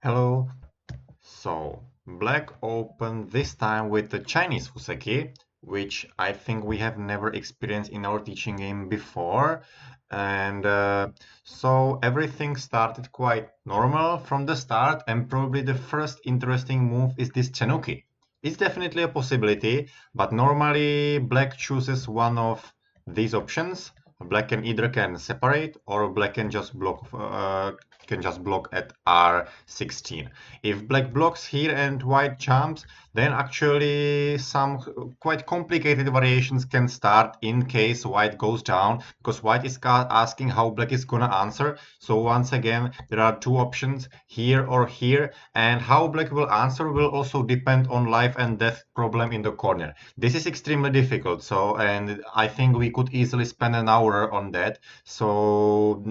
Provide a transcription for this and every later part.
Hello. So, black opened this time with the Chinese Fuseki, which I think we have never experienced in our teaching game before. And so everything started quite normal from the start, and probably the first interesting move is this Tenuki. It's definitely a possibility, but normally black chooses one of these options. Black can separate, or black can just block at R16. If black blocks here and white jumps, then actually some quite complicated variations can start in case white goes down, because white is asking how black is gonna answer. So once again, there are two options, here or here, and how black will answer will also depend on life and death problem in the corner. This is extremely difficult, and I think we could easily spend an hour on that. So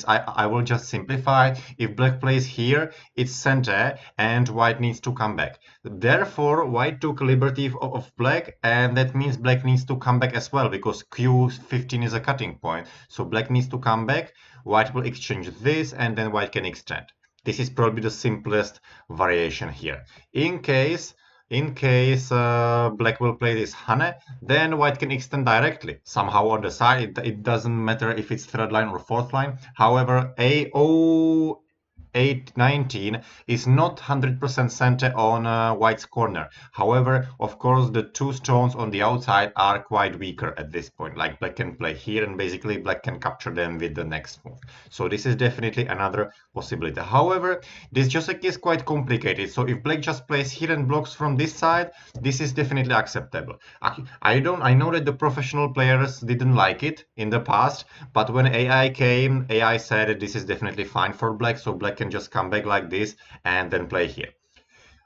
I will just simplify. If black plays here, it's center and white needs to come back. Therefore, white took liberty of black, and that means black needs to come back as well, because Q15 is a cutting point. So black needs to come back, white will exchange this, and then white can extend. This is probably the simplest variation here. In case black will play this Hane, then white can extend directly somehow on the side. It doesn't matter if it's third line or fourth line. However, AO 819 is not 100% center on white's corner. However, of course, the two stones on the outside are quite weaker at this point. Like black can play here, and basically black can capture them with the next move. So this is definitely another possibility. However, this Joseki is quite complicated. So if black just plays here and blocks from this side, this is definitely acceptable. I know that the professional players didn't like it in the past, but when AI came, AI said that this is definitely fine for black, so black can just come back like this and then play here.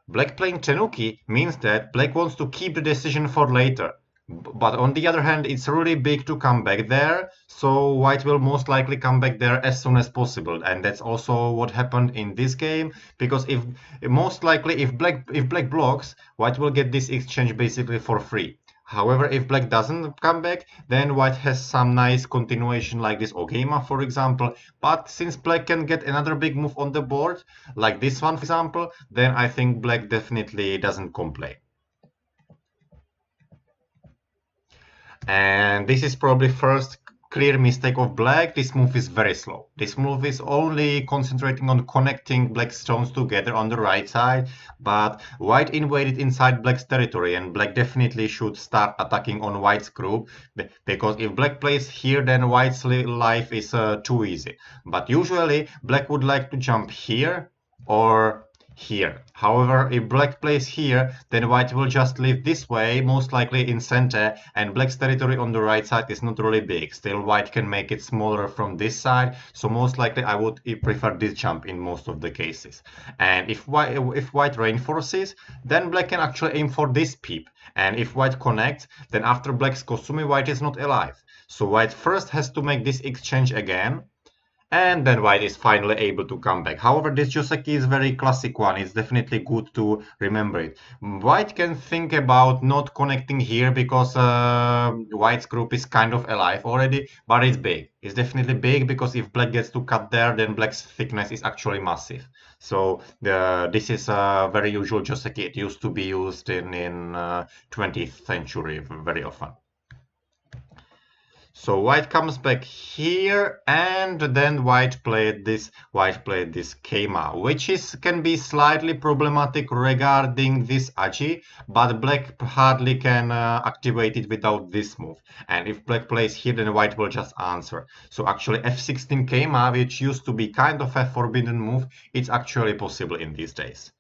Black playing Tenuki means that black wants to keep the decision for later. But on the other hand, it's really big to come back there, so white will most likely come back there as soon as possible. And that's also what happened in this game, because if most likely if black blocks, white will get this exchange basically for free. However, if black doesn't come back, then white has some nice continuation like this Ogema, for example. But since black can get another big move on the board, like this one, for example, then I think black definitely doesn't complain. And this is probably first clear mistake of black. This move is very slow. This move is only concentrating on connecting black stones together on the right side, but white invaded inside black's territory, and black definitely should start attacking on white's group, because if black plays here, then white's life is too easy. But usually black would like to jump here or here. However, if black plays here, then white will just live this way, most likely in center, and black's territory on the right side is not really big. Still, white can make it smaller from this side, so most likely I would prefer this jump in most of the cases. And if white reinforces, then black can actually aim for this peep. And if white connects, then after black's Kosumi, white is not alive. So white first has to make this exchange again, and then white is finally able to come back. However, this Joseki is very classic one. It's definitely good to remember it. White can think about not connecting here because white's group is kind of alive already, but it's big. It's definitely big because if black gets to cut there, then black's thickness is actually massive. So this is a very usual Joseki. It used to be used in 20th century very often. So white comes back here, and then white played this Keima, which can be slightly problematic regarding this Aji, but black hardly can activate it without this move. And if black plays here, then white will just answer. So actually F16 Keima, which used to be kind of a forbidden move, it's actually possible in these days.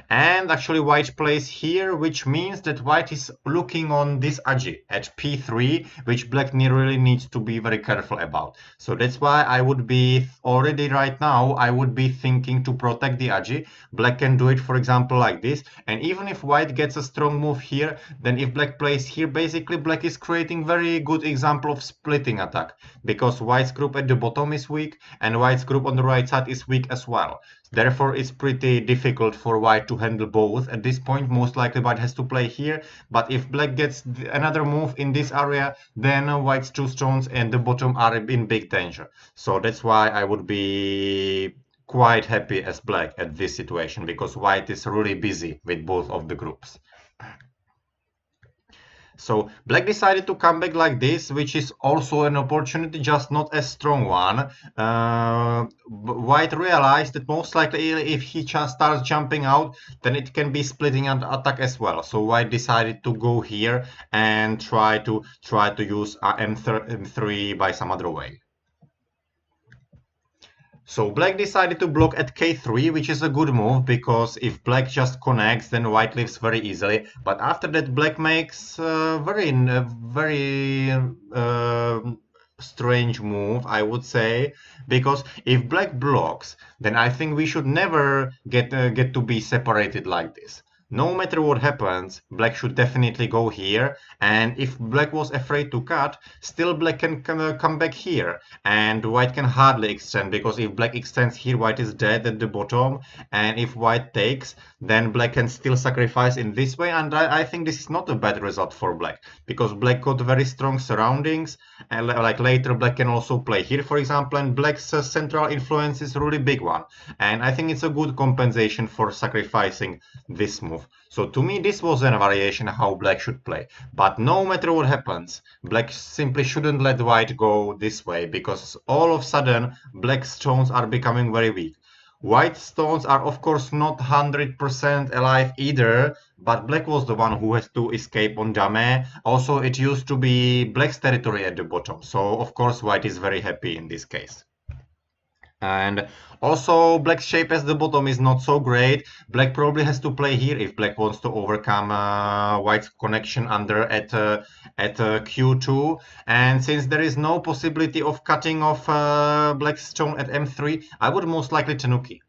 And actually white plays here, which means that white is looking on this Aji at p3, which black really needs to be very careful about. So that's why I would be already right now, I would be thinking to protect the Aji. Black can do it, for example, like this. And even if white gets a strong move here, then if black plays here, basically black is creating very good example of splitting attack, because white's group at the bottom is weak and white's group on the right side is weak as well. Therefore, it's pretty difficult for white to handle both. At this point, most likely white has to play here. But if black gets another move in this area, then white's two stones and the bottom are in big danger. So that's why I would be quite happy as black at this situation because white is really busy with both of the groups. So black decided to come back like this, which is also an opportunity, just not a strong one. White realized that most likely if he just starts jumping out, then it can be splitting an attack as well. So white decided to go here and try to use M3 by some other way. So black decided to block at k3, which is a good move, because if black just connects, then white lives very easily. But after that, black makes a very strange move, I would say, because if black blocks, then I think we should never get to be separated like this. No matter what happens, black should definitely go here, and if black was afraid to cut, still black can come back here, and white can hardly extend, because if black extends here, white is dead at the bottom, and if white takes, then black can still sacrifice in this way, and I think this is not a bad result for black, because black got very strong surroundings, and like later black can also play here, for example, and black's central influence is a really big one, and I think it's a good compensation for sacrificing this move. So to me, this was a variation how black should play. But no matter what happens, black simply shouldn't let white go this way, because all of a sudden, black stones are becoming very weak. White stones are of course not 100% alive either, but black was the one who has to escape on Dame. Also, it used to be black's territory at the bottom, so of course white is very happy in this case. And also, black's shape as the bottom is not so great. Black probably has to play here if black wants to overcome white's connection under at q2. And since there is no possibility of cutting off black's stone at m3, I would most likely Tenuki.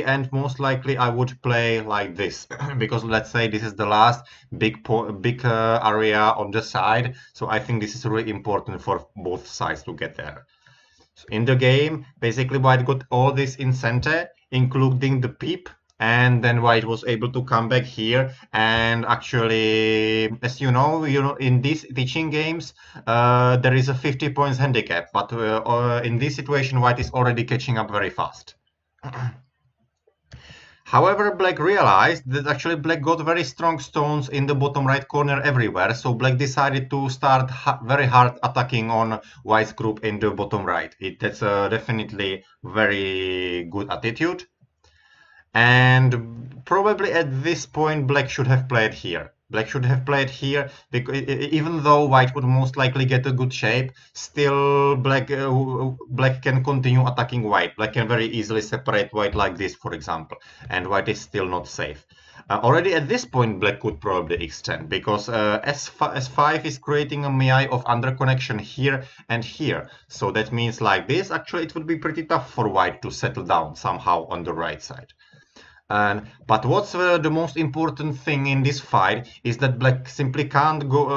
And most likely I would play like this because let's say this is the last big area on the side. So I think this is really important for both sides to get there. In the game, basically white got all this in center, including the peep, and then white was able to come back here. And actually, as you know, in these teaching games, there is a 50 points handicap, but in this situation, white is already catching up very fast. However, black realized that actually black got very strong stones in the bottom right corner everywhere, so black decided to start very hard attacking on white's group in the bottom right. That's definitely very good attitude. And probably at this point black should have played here. Black should have played here because even though white would most likely get a good shape, still black can continue attacking white. Black can very easily separate white like this, for example, and white is still not safe. Already at this point, black could probably extend because S5 is creating a Miai of underconnection here and here. So that means like this, actually it would be pretty tough for white to settle down somehow on the right side. But what's the most important thing in this fight is that black simply can't go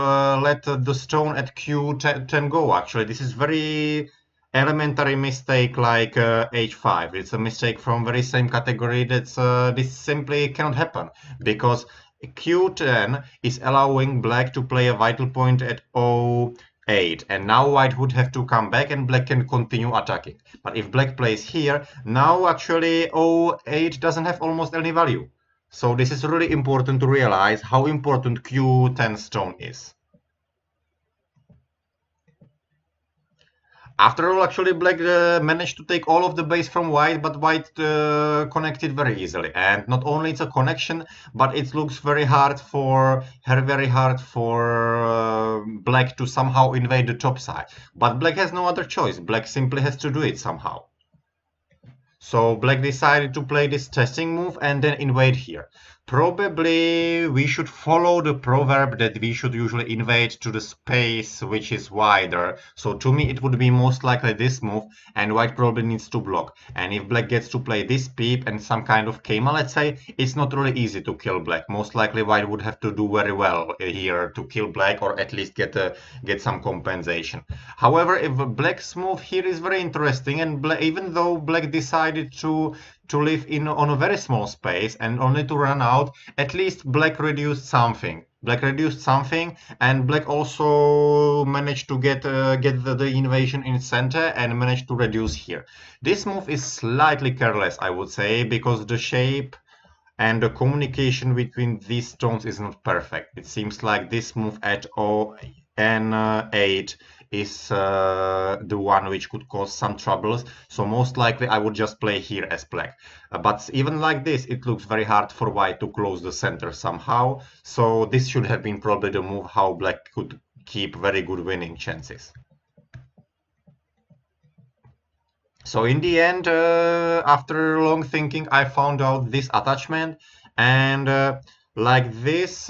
let the stone at q10 go. Actually, this is very elementary mistake like h5. It's a mistake from very same category. That's this simply cannot happen because q10 is allowing black to play a vital point at 8, and now white would have to come back and black can continue attacking. But if black plays here, now actually 8 doesn't have almost any value. So this is really important to realize how important q10 stone is. After all, actually, black managed to take all of the base from white, but white connected very easily. And not only it's a connection, but it looks very hard for black to somehow invade the top side. But black has no other choice. Black simply has to do it somehow. So black decided to play this testing move and then invade here. Probably we should follow the proverb that we should usually invade to the space which is wider. So to me it would be most likely this move, and white probably needs to block. And if black gets to play this peep and some kind of Keima, let's say, it's not really easy to kill black. Most likely white would have to do very well here to kill black, or at least get some compensation. However, if black's move here is very interesting, and even though black decided to to live in on a very small space and only to run out, at least black reduced something. Black reduced something, and black also managed to get the invasion in center and managed to reduce here. This move is slightly careless, I would say, because the shape and the communication between these stones is not perfect. It seems like this move at n8 is the one which could cause some troubles, so most likely I would just play here as black. But even like this, it looks very hard for white to close the center somehow, so this should have been probably the move how black could keep very good winning chances. So in the end, after long thinking, I found out this attachment, and like this,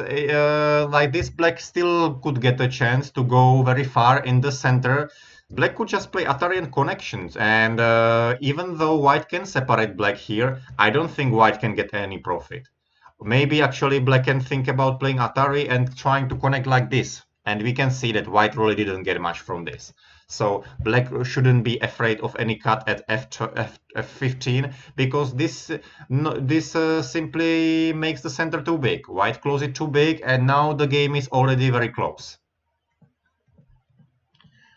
black still could get a chance to go very far in the center. Black could just play Atarian connections, and even though white can separate black here, I don't think white can get any profit. Maybe actually black can think about playing Atari and trying to connect like this, and we can see that white really didn't get much from this. So black shouldn't be afraid of any cut at f15 because this simply makes the center too big. White closed it too big, and now the game is already very close.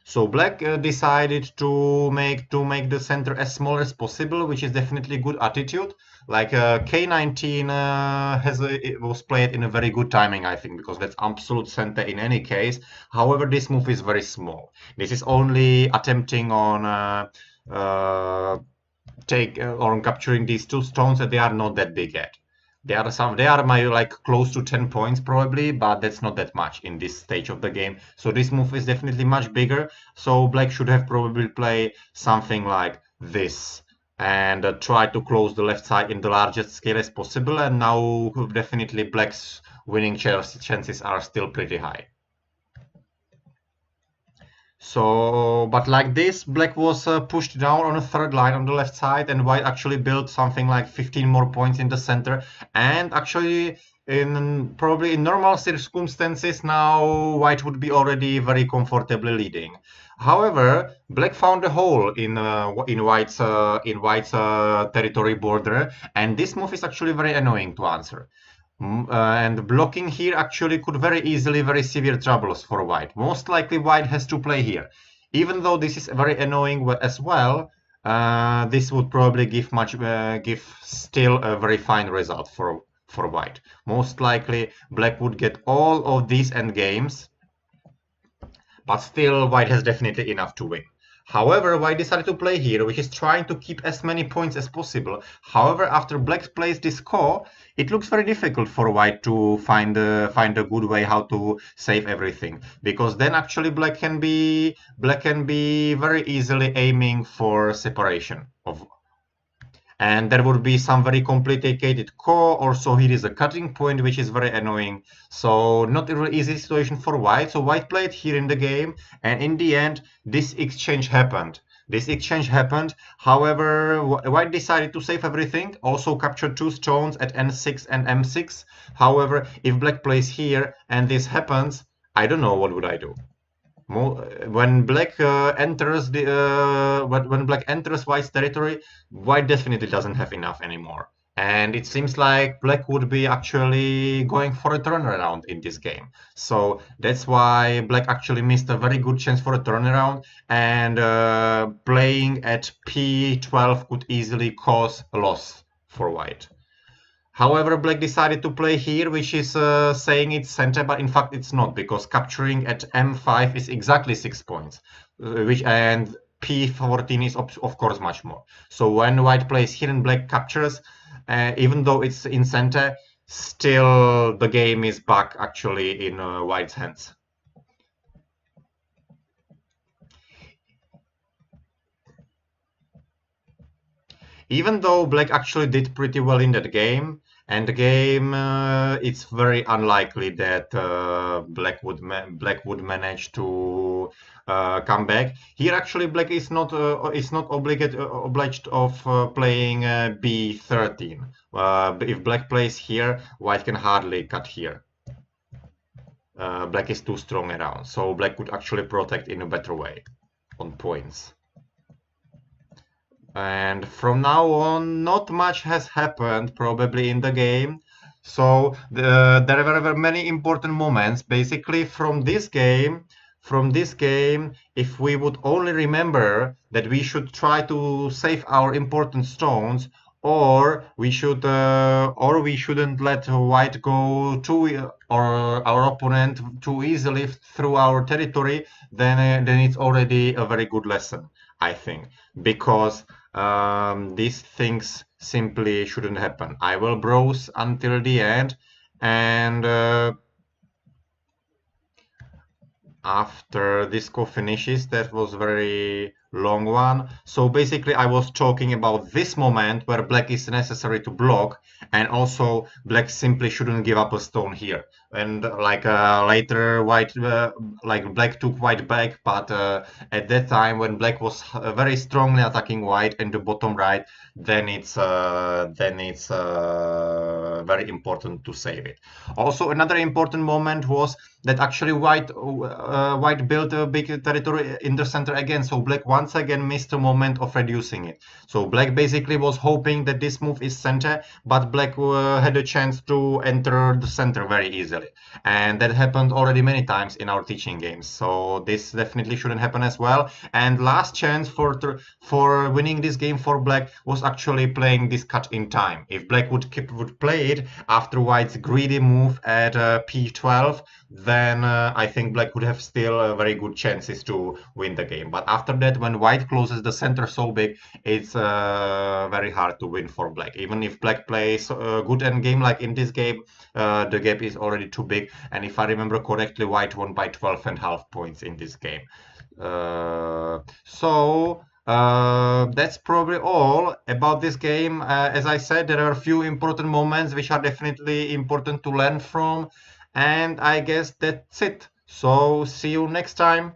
So black decided to make the center as small as possible, which is definitely good attitude. Like K19 it was played in a very good timing, I think, because that's absolute center in any case. However, this move is very small. This is only attempting on on capturing these two stones, and they are not that big yet. They are my like close to 10 points probably, but that's not that much in this stage of the game. So this move is definitely much bigger. So black should have probably played something like this and try to close the left side in the largest scale as possible. And now definitely black's winning chances are still pretty high. So, but like this, black was pushed down on a third line on the left side, and white actually built something like 15 more points in the center. And actually, in probably in normal circumstances, now white would be already very comfortably leading. However, black found a hole in white's territory border, and this move is actually very annoying to answer. And blocking here actually could very easily very severe troubles for white. Most likely white has to play here. Even though this is very annoying as well, this would probably give still a very fine result for white. Most likely black would get all of these endgames, but still white has definitely enough to win. However, white decided to play here, which is trying to keep as many points as possible. However, after black plays this core, it looks very difficult for white to find a good way how to save everything, because then actually black can be very easily aiming for separation of, and there would be some very complicated core. Also, here is a cutting point, which is very annoying. So not a really easy situation for white. So white played here in the game, and in the end, this exchange happened. However, white decided to save everything, also captured two stones at n6 and m6. However, if black plays here and this happens, I don't know what would I do. When black enters when black enters white's territory, white definitely doesn't have enough anymore, and it seems like black would be actually going for a turnaround in this game. So that's why black actually missed a very good chance for a turnaround, and playing at p12 could easily cause a loss for white. However, black decided to play here, which is saying it's center, but in fact it's not, because capturing at m5 is exactly 6 points, and p14 is of course much more. So when white plays here and black captures, even though it's in center, still the game is back actually in white's hands. Even though black actually did pretty well in that game, and the game, it's very unlikely that black would manage to come back. Here, actually, black is not obliged of playing b13. If black plays here, white can hardly cut here. Black is too strong around, so black could actually protect in a better way on points. And from now on, not much has happened probably in the game. So there were many important moments. Basically, from this game, if we would only remember that we should try to save our important stones, or we shouldn't let white go too, or our opponent too easily through our territory, then it's already a very good lesson, I think, because these things simply shouldn't happen. I will browse until the end, and after this call finishes, that was very long one. So basically I was talking about this moment where black is necessary to block, and also black simply shouldn't give up a stone here. And later white, like black took white back, but at that time when black was very strongly attacking white in the bottom right, then it's very important to save it. Also, another important moment was that actually white built a big territory in the center again, so black once again missed a moment of reducing it. So black basically was hoping that this move is center, but black had a chance to enter the center very easily, and that happened already many times in our teaching games, so this definitely shouldn't happen as well. And last chance for winning this game for black was actually playing this cut in time. If black would play it after white's greedy move at p12, then I think black would have still very good chances to win the game. But after that, when white closes the center so big, it's very hard to win for black. Even if black plays a good endgame like in this game, the gap is already too big. And if I remember correctly, white won by 12.5 points in this game. That's probably all about this game. As I said, there are a few important moments which are definitely important to learn from, and I guess that's it. So see you next time.